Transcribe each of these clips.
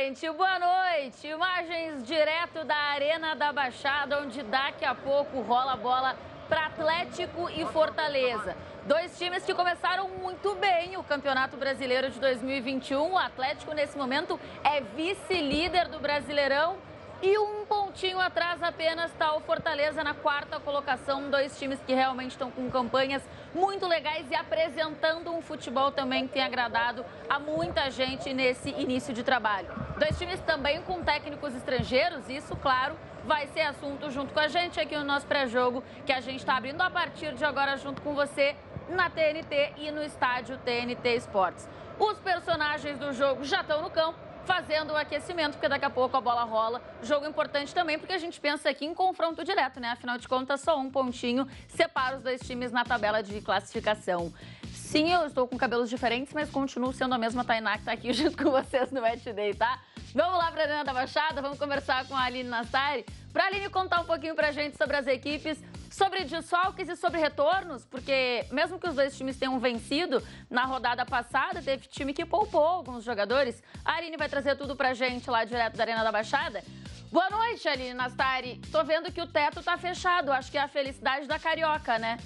gente, boa noite. Imagens direto da Arena da Baixada, onde daqui a pouco rola a bola para Atlético e Fortaleza. Dois times que começaram muito bem o Campeonato Brasileiro de 2021. O Atlético, nesse momento, é vice-líder do Brasileirão. E um pontinho atrás apenas está o Fortaleza na quarta colocação. Dois times que realmente estão com campanhas muito legais e apresentando um futebol também que tem agradado a muita gente nesse início de trabalho. Dois times também com técnicos estrangeiros, isso, claro, vai ser assunto junto com a gente aqui no nosso pré-jogo, que a gente está abrindo a partir de agora junto com você na TNT e no estádio TNT Esportes. Os personagens do jogo já estão no campo, fazendo o aquecimento, porque daqui a pouco a bola rola. Jogo importante também, porque a gente pensa aqui em confronto direto, né? Afinal de contas, só um pontinho separa os dois times na tabela de classificação. Sim, eu estou com cabelos diferentes, mas continuo sendo a mesma Tainá que está aqui junto com vocês no Match Day, tá? Vamos lá para a Arena da Baixada, vamos conversar com a Aline Nassari, para a Aline contar um pouquinho para a gente sobre as equipes, sobre desfalques e sobre retornos, porque mesmo que os dois times tenham vencido, na rodada passada teve time que poupou alguns jogadores. A Aline vai trazer tudo pra gente lá direto da Arena da Baixada. Boa noite, Aline Nassari. Tô vendo que o teto tá fechado, acho que é a felicidade da Carioca, né?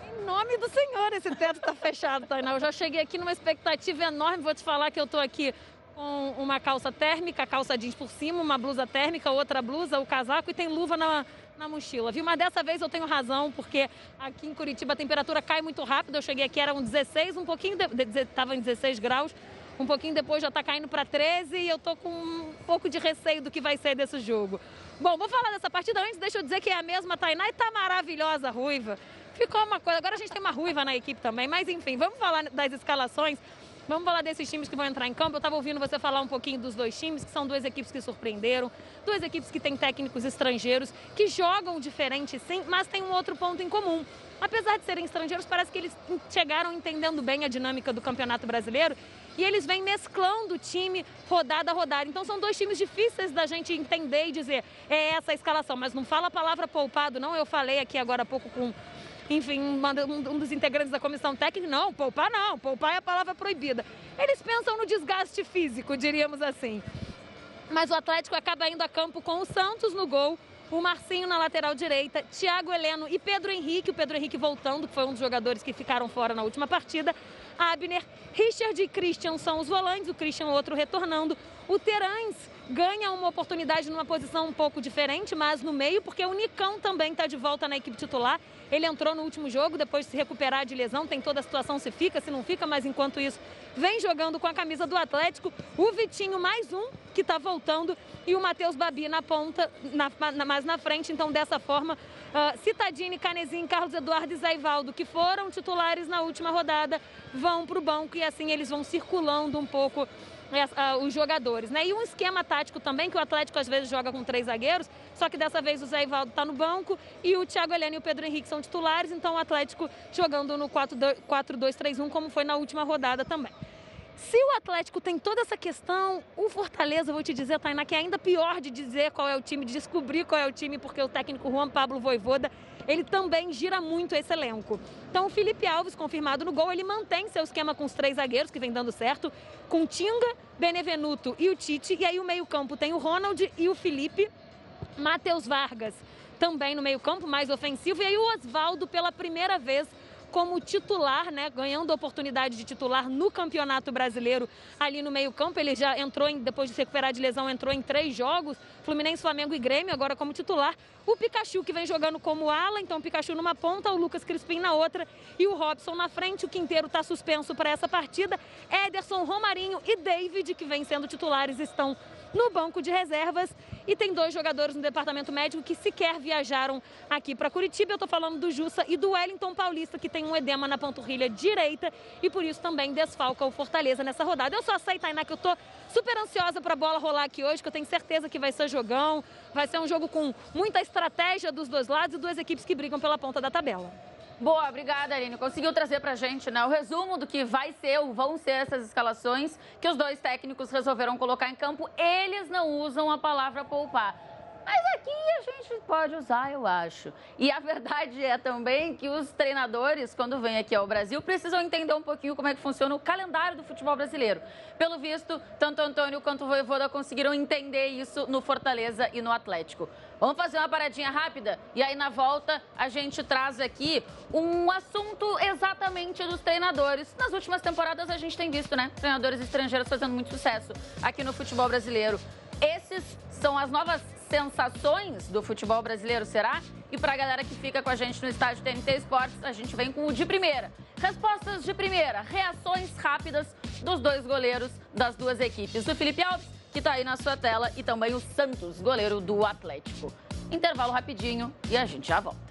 Em nome do Senhor, esse teto tá fechado, Tainá. Eu já cheguei aqui numa expectativa enorme, vou te falar que eu tô aqui com uma calça térmica, calça jeans por cima, uma blusa térmica, outra blusa, o casaco e tem luva na mochila, viu? Mas dessa vez eu tenho razão, porque aqui em Curitiba a temperatura cai muito rápido. Eu cheguei aqui, eram 16, estava em 16 graus, um pouquinho depois já tá caindo para 13 e eu tô com um pouco de receio do que vai ser desse jogo. Bom, vou falar dessa partida antes, deixa eu dizer que é a mesma Tainá e tá maravilhosa, ruiva. Ficou uma coisa, agora a gente tem uma ruiva na equipe também, mas enfim, vamos falar das escalações. Vamos falar desses times que vão entrar em campo. Eu estava ouvindo você falar um pouquinho dos dois times, que são duas equipes que surpreenderam, duas equipes que têm técnicos estrangeiros, que jogam diferente sim, mas tem um outro ponto em comum. Apesar de serem estrangeiros, parece que eles chegaram entendendo bem a dinâmica do Campeonato Brasileiro e eles vêm mesclando o time rodada a rodada. Então são dois times difíceis da gente entender e dizer, é essa a escalação, mas não fala a palavra poupado, não. Eu falei aqui agora há pouco com... Enfim, um dos integrantes da comissão técnica, não, poupar é a palavra proibida. Eles pensam no desgaste físico, diríamos assim. Mas o Atlético acaba indo a campo com o Santos no gol, o Marcinho na lateral direita, Thiago Heleno e Pedro Henrique, o Pedro Henrique voltando, que foi um dos jogadores que ficaram fora na última partida, Abner, Richard e Christian são os volantes, o Christian outro retornando, o Terãs ganha uma oportunidade numa posição um pouco diferente, mas no meio, porque o Nicão também está de volta na equipe titular. Ele entrou no último jogo, depois de se recuperar de lesão, tem toda a situação, se fica, se não fica, mas enquanto isso, vem jogando com a camisa do Atlético. O Vitinho, mais um, que está voltando, e o Matheus Babi na ponta, mais na frente. Então, dessa forma, Citadini, Canezinho, Carlos Eduardo e Zé Ivaldo, que foram titulares na última rodada, vão para o banco e assim eles vão circulando um pouco os jogadores, né? E um esquema tático também, que o Atlético às vezes joga com 3 zagueiros, só que dessa vez o Zé Ivaldo está no banco e o Thiago Heleno e o Pedro Henrique são titulares, então o Atlético jogando no 4-2-3-1, como foi na última rodada também. Se o Atlético tem toda essa questão, o Fortaleza, vou te dizer, Tainá, que é ainda pior de dizer qual é o time, de descobrir qual é o time, porque o técnico Juan Pablo Vojvoda, ele também gira muito esse elenco. Então o Felipe Alves, confirmado no gol, ele mantém seu esquema com os 3 zagueiros, que vem dando certo, com Tinga, Benevenuto e o Tite, e aí o meio-campo tem o Ronald e o Felipe, Matheus Vargas também no meio-campo, mais ofensivo, e aí o Osvaldo pela primeira vez como titular, né, ganhando a oportunidade de titular no Campeonato Brasileiro ali no meio-campo. Ele já entrou, depois de se recuperar de lesão, entrou em 3 jogos, Fluminense, Flamengo e Grêmio, agora como titular. O Pikachu, que vem jogando como ala, então o Pikachu numa ponta, o Lucas Crispim na outra e o Robson na frente. O Quinteiro está suspenso para essa partida. Ederson, Romarinho e David, que vem sendo titulares, estão no banco de reservas. E tem 2 jogadores no departamento médico que sequer viajaram aqui para Curitiba. Eu estou falando do Jussa e do Wellington Paulista, que tem um edema na panturrilha direita e por isso também desfalca o Fortaleza nessa rodada. Eu só sei, Tainá, que eu estou super ansiosa para a bola rolar aqui hoje, que eu tenho certeza que vai ser jogão. Vai ser um jogo com muita estratégia dos dois lados e 2 equipes que brigam pela ponta da tabela. Boa, obrigada, Aline. Conseguiu trazer pra gente, né, o resumo do que vai ser ou vão ser essas escalações que os dois técnicos resolveram colocar em campo. Eles não usam a palavra poupar. Mas aqui a gente pode usar, eu acho. E a verdade é também que os treinadores, quando vêm aqui ao Brasil, precisam entender um pouquinho como é que funciona o calendário do futebol brasileiro. Pelo visto, tanto o Antônio quanto o Vojvoda conseguiram entender isso no Fortaleza e no Atlético. Vamos fazer uma paradinha rápida? E aí, na volta, a gente traz aqui um assunto exatamente dos treinadores. Nas últimas temporadas, a gente tem visto, né? Treinadores estrangeiros fazendo muito sucesso aqui no futebol brasileiro. Esses são as novas sensações do futebol brasileiro, será? E para a galera que fica com a gente no estádio TNT Esportes, a gente vem com o de primeira. Respostas de primeira, reações rápidas dos dois goleiros das duas equipes. O Felipe Alves, que está aí na sua tela, e também o Santos, goleiro do Atlético. Intervalo rapidinho e a gente já volta.